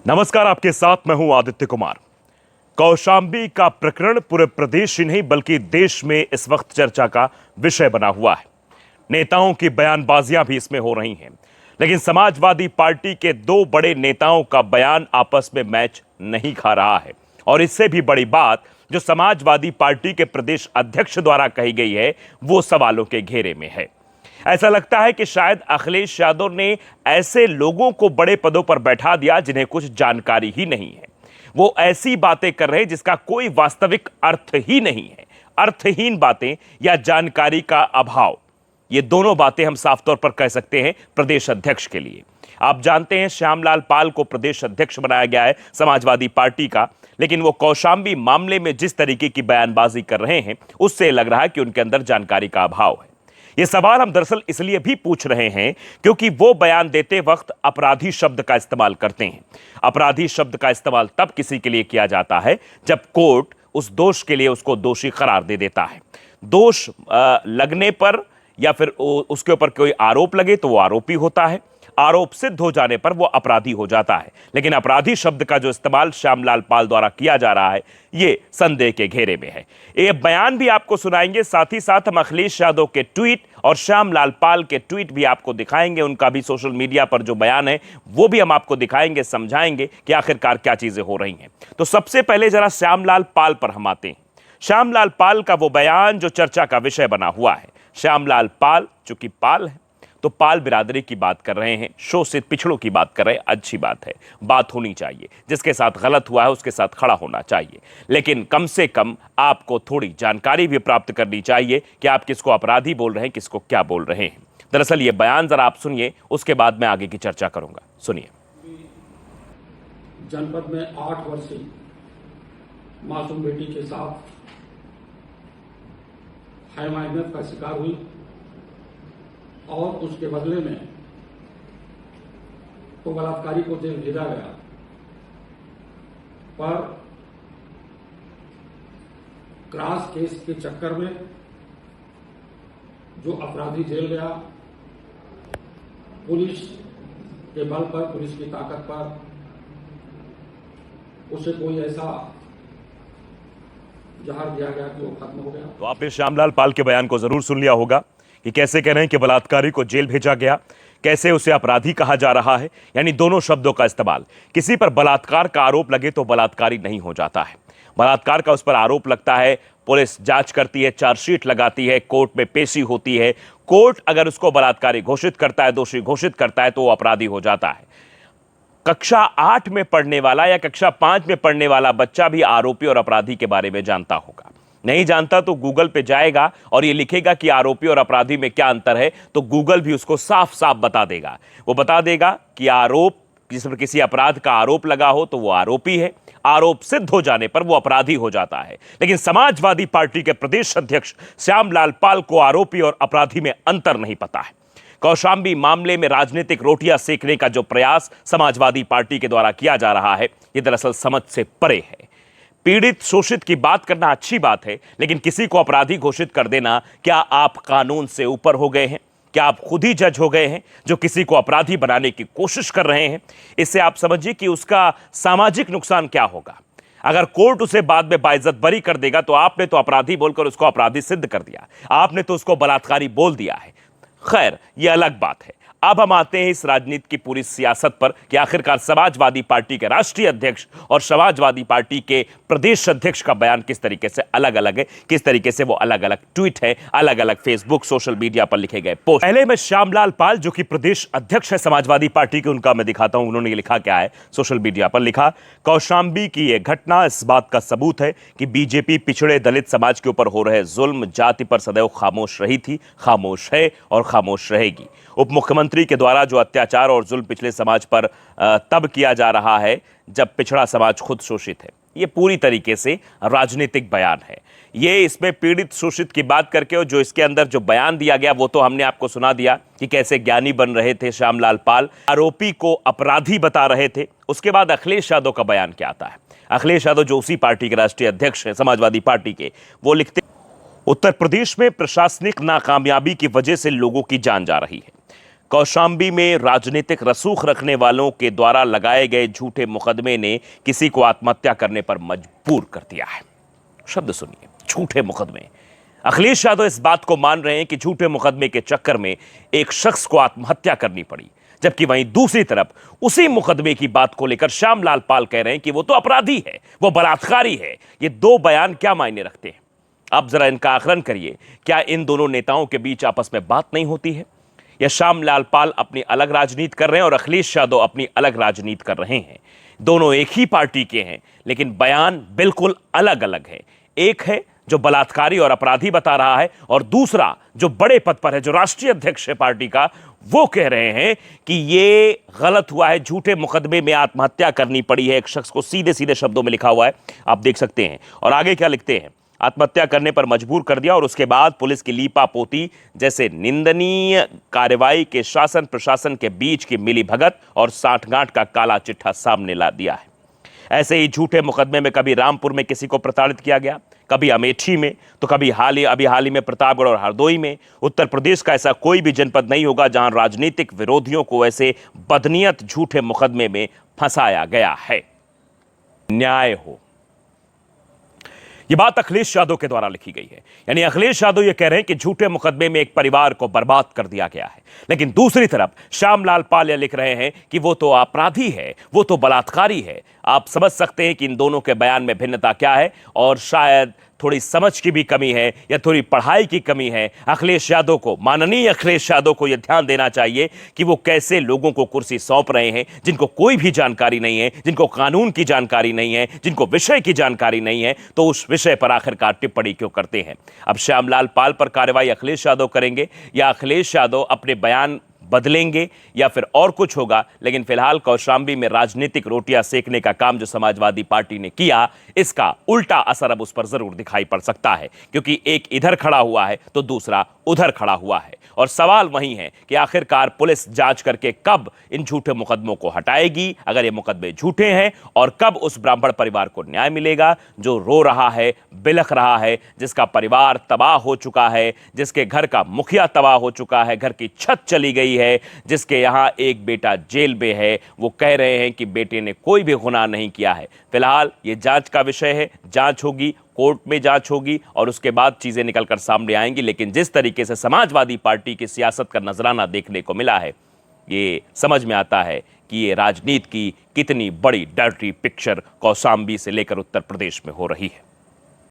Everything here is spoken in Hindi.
नमस्कार, आपके साथ मैं हूं आदित्य कुमार। कौशांबी का प्रकरण पूरे प्रदेश ही नहीं बल्कि देश में इस वक्त चर्चा का विषय बना हुआ है। नेताओं की बयानबाजियां भी इसमें हो रही हैं, लेकिन समाजवादी पार्टी के दो बड़े नेताओं का बयान आपस में मैच नहीं खा रहा है। और इससे भी बड़ी बात जो समाजवादी पार्टी के प्रदेश अध्यक्ष द्वारा कही गई है वो सवालों के घेरे में है। ऐसा लगता है कि शायद अखिलेश यादव ने ऐसे लोगों को बड़े पदों पर बैठा दिया जिन्हें कुछ जानकारी ही नहीं है। वो ऐसी बातें कर रहे हैं जिसका कोई वास्तविक अर्थ ही नहीं है। अर्थहीन बातें या जानकारी का अभाव, ये दोनों बातें हम साफ तौर पर कह सकते हैं प्रदेश अध्यक्ष के लिए। आप जानते हैं श्यामलाल पाल को प्रदेश अध्यक्ष बनाया गया है समाजवादी पार्टी का, लेकिन वो कौशांबी मामले में जिस तरीके की बयानबाजी कर रहे हैं उससे लग रहा है कि उनके अंदर जानकारी का अभाव है। ये सवाल हम दरअसल इसलिए भी पूछ रहे हैं क्योंकि वो बयान देते वक्त अपराधी शब्द का इस्तेमाल करते हैं। अपराधी शब्द का इस्तेमाल तब किसी के लिए किया जाता है जब कोर्ट उस दोष के लिए उसको दोषी करार दे देता है। दोष लगने पर या फिर उसके ऊपर कोई आरोप लगे तो वो आरोपी होता है, आरोप सिद्ध हो जाने पर वो अपराधी हो जाता है। लेकिन अपराधी शब्द का जो इस्तेमाल श्यामलाल पाल द्वारा किया जा रहा है ये संदेह के घेरे में है। ये बयान भी आपको सुनाएंगे, साथ ही साथ हम अखिलेश यादव के ट्वीट और श्यामलाल पाल के ट्वीट भी आपको दिखाएंगे। उनका भी सोशल मीडिया पर जो बयान है वो भी हम आपको दिखाएंगे, समझाएंगे कि आखिरकार क्या चीजें हो रही हैं। तो सबसे पहले जरा श्यामलाल पाल पर हम आते हैं। श्यामलाल पाल का वो बयान जो चर्चा का विषय बना हुआ है। श्यामलाल पाल चूंकि पाल है तो पाल बिरादरी की बात कर रहे हैं, शोषित पिछड़ों की बात कर रहे हैं। अच्छी बात है, बात होनी चाहिए। जिसके साथ गलत हुआ है उसके साथ खड़ा होना चाहिए, लेकिन कम से कम आपको थोड़ी जानकारी भी प्राप्त करनी चाहिए कि आप किसको अपराधी बोल रहे हैं, किसको क्या बोल रहे हैं। दरअसल ये बयान जरा आप सुनिए, उसके बाद मैं आगे की चर्चा करूंगा। सुनिए। जनपद में 8 वर्षीय मासूम बेटी के साथ हाईमाइनस का शिकार हुई और उसके बदले में तो बलात्कारी को जेल भेजा गया, पर क्रॉस केस के चक्कर में जो अपराधी जेल गया, पुलिस के बल पर, पुलिस की ताकत पर उसे कोई ऐसा जहर दिया गया कि वो खत्म हो गया। तो आपने श्यामलाल पाल के बयान को जरूर सुन लिया होगा कि कैसे कह रहे हैं कि बलात्कारी को जेल भेजा गया, कैसे उसे अपराधी कहा जा रहा है। यानी दोनों शब्दों का इस्तेमाल। किसी पर बलात्कार का आरोप लगे तो बलात्कारी नहीं हो जाता है। बलात्कार का उस पर आरोप लगता है, पुलिस जांच करती है, चार्जशीट लगाती है, कोर्ट में पेशी होती है। कोर्ट अगर उसको बलात्कारी घोषित करता है, दोषी घोषित करता है तो वो अपराधी हो जाता है। कक्षा 8 में पढ़ने वाला या कक्षा 5 में पढ़ने वाला बच्चा भी आरोपी और अपराधी के बारे में जानता होगा। नहीं जानता तो गूगल पे जाएगा और ये लिखेगा कि आरोपी और अपराधी में क्या अंतर है, तो गूगल भी उसको साफ साफ बता देगा। वो बता देगा कि आरोप, जिस पर किसी अपराध का आरोप लगा हो तो वो आरोपी है, आरोप सिद्ध हो जाने पर वो अपराधी हो जाता है। लेकिन समाजवादी पार्टी के प्रदेश अध्यक्ष श्यामलाल पाल को आरोपी और अपराधी में अंतर नहीं पता है। कौशांबी मामले में राजनीतिक रोटियां सेकने का जो प्रयास समाजवादी पार्टी के द्वारा किया जा रहा है ये दरअसल समझ से परे है। पीड़ित शोषित की बात करना अच्छी बात है, लेकिन किसी को अपराधी घोषित कर देना, क्या आप कानून से ऊपर हो गए हैं? क्या आप खुद ही जज हो गए हैं जो किसी को अपराधी बनाने की कोशिश कर रहे हैं? इससे आप समझिए कि उसका सामाजिक नुकसान क्या होगा। अगर कोर्ट उसे बाद में बाइज्जत बरी कर देगा तो आपने तो अपराधी बोलकर उसको अपराधी सिद्ध कर दिया, आपने तो उसको बलात्कारी बोल दिया है। खैर, यह अलग बात है। अब हम आते हैं इस राजनीति की पूरी सियासत पर कि आखिरकार समाजवादी पार्टी के राष्ट्रीय अध्यक्ष और समाजवादी पार्टी के प्रदेश अध्यक्ष का बयान किस तरीके से अलग अलग है, किस तरीके से वो अलग अलग ट्वीट है, अलग अलग फेसबुक सोशल मीडिया पर लिखे गए पोस्ट। पहले मैं श्यामलाल पाल जो कि प्रदेश अध्यक्ष है समाजवादी पार्टी के, उनका मैं दिखाता हूं। उन्होंने लिखा क्या है, सोशल मीडिया पर लिखा, कौशांबी की यह घटना इस बात का सबूत है कि बीजेपी पिछड़े दलित समाज के ऊपर हो रहे जुल्म जाति पर सदैव खामोश रही थी, खामोश है और खामोश रहेगी। उप मुख्यमंत्री के द्वारा जो अत्याचार और जुल्म पिछले समाज पर तब किया जा रहा है जब पिछड़ा समाज खुद शोषित है। ये पूरी तरीके से राजनीतिक बयान है। ये इसमें पीड़ित शोषित की बात करके और जो इसके अंदर जो बयान दिया गया वो तो हमने आपको सुना दिया कि कैसे ज्ञानी बन रहे थे श्यामलाल पाल, आरोपी को अपराधी बता रहे थे। उसके बाद अखिलेश यादव का बयान क्या आता है। अखिलेश यादव जो उसी पार्टी के राष्ट्रीय अध्यक्ष है समाजवादी पार्टी के, वो लिखते, उत्तर प्रदेश में प्रशासनिक नाकामयाबी की वजह से लोगों की जान जा रही है। कौशांबी में राजनीतिक रसूख रखने वालों के द्वारा लगाए गए झूठे मुकदमे ने किसी को आत्महत्या करने पर मजबूर कर दिया है। शब्द सुनिए, झूठे मुकदमे। अखिलेश यादव इस बात को मान रहे हैं कि झूठे मुकदमे के चक्कर में एक शख्स को आत्महत्या करनी पड़ी, जबकि वहीं दूसरी तरफ उसी मुकदमे की बात को लेकर श्यामलाल पाल कह रहे हैं कि वो तो अपराधी है, वो बलात्कारी है। ये दो बयान क्या मायने रखते हैं? आप जरा इनका आकलन करिए। क्या इन दोनों नेताओं के बीच आपस में बात नहीं होती है, या श्यामलाल पाल अपनी अलग राजनीति कर रहे हैं और अखिलेश यादव अपनी अलग राजनीति कर रहे हैं? दोनों एक ही पार्टी के हैं, लेकिन बयान बिल्कुल अलग अलग है। एक है जो बलात्कारी और अपराधी बता रहा है, और दूसरा जो बड़े पद पर है, जो राष्ट्रीय अध्यक्ष है पार्टी का, वो कह रहे हैं कि ये गलत हुआ है, झूठे मुकदमे में आत्महत्या करनी पड़ी है। एक शख्स को सीधे सीधे शब्दों में लिखा हुआ है, आप देख सकते हैं। और आगे क्या लिखते हैं? आत्महत्या करने पर मजबूर कर दिया और उसके बाद पुलिस की लीपापोती जैसे निंदनीय कार्रवाई के शासन प्रशासन के बीच की मिलीभगत और साठगांठ का काला चिट्ठा सामने ला दिया है। ऐसे ही झूठे मुकदमे में कभी रामपुर में किसी को प्रताड़ित किया गया, कभी अमेठी में, तो कभी अभी हाल ही में प्रतापगढ़ और हरदोई में। उत्तर प्रदेश का ऐसा कोई भी जनपद नहीं होगा जहां राजनीतिक विरोधियों को ऐसे बदनीयत झूठे मुकदमे में फंसाया गया है। न्याय हो, यह बात अखिलेश यादव के द्वारा लिखी गई है। यानी अखिलेश यादव यह कह रहे हैं कि झूठे मुकदमे में एक परिवार को बर्बाद कर दिया गया है, लेकिन दूसरी तरफ श्यामलाल पाल यह लिख रहे हैं कि वो तो अपराधी है, वो तो बलात्कारी है। आप समझ सकते हैं कि इन दोनों के बयान में भिन्नता क्या है, और शायद थोड़ी समझ की भी कमी है या थोड़ी पढ़ाई की कमी है। अखिलेश यादव को, माननीय अखिलेश यादव को यह ध्यान देना चाहिए कि वो कैसे लोगों को कुर्सी सौंप रहे हैं, जिनको कोई भी जानकारी नहीं है, जिनको कानून की जानकारी नहीं है, जिनको विषय की जानकारी नहीं है, तो उस विषय पर आखिरकार टिप्पणी क्यों करते हैं? अब श्यामलाल पाल पर कार्रवाई अखिलेश यादव करेंगे, या अखिलेश यादव अपने बयान बदलेंगे, या फिर और कुछ होगा? लेकिन फिलहाल कौशांबी में राजनीतिक रोटियां सेकने का काम जो समाजवादी पार्टी ने किया, इसका उल्टा असर अब उस पर जरूर दिखाई पड़ सकता है, क्योंकि एक इधर खड़ा हुआ है तो दूसरा उधर खड़ा हुआ है। और सवाल वही है कि आखिरकार पुलिस जांच करके कब इन झूठे मुकदमों को हटाएगी, अगर ये मुकदमे झूठे हैं, और कब उस ब्राह्मण परिवार को न्याय मिलेगा जो रो रहा है, बिलख रहा है, जिसका परिवार तबाह हो चुका है, जिसके घर का मुखिया तबाह हो चुका है, घर की छत चली गई है, जिसके यहां एक बेटा जेल में है। वो कह रहे हैं कि बेटे ने कोई भी गुनाह नहीं किया है। फिलहाल ये जांच का विषय है, जांच होगी, कोर्ट में जांच होगी, और उसके बाद चीजें निकलकर सामने आएंगी। लेकिन जिस तरीके से समाजवादी पार्टी की सियासत का नजराना देखने को मिला है, ये समझ में आता है कि ये राजनीति की कितनी बड़ी डर्टी पिक्चर कौशांबी से लेकर उत्तर प्रदेश में हो रही है।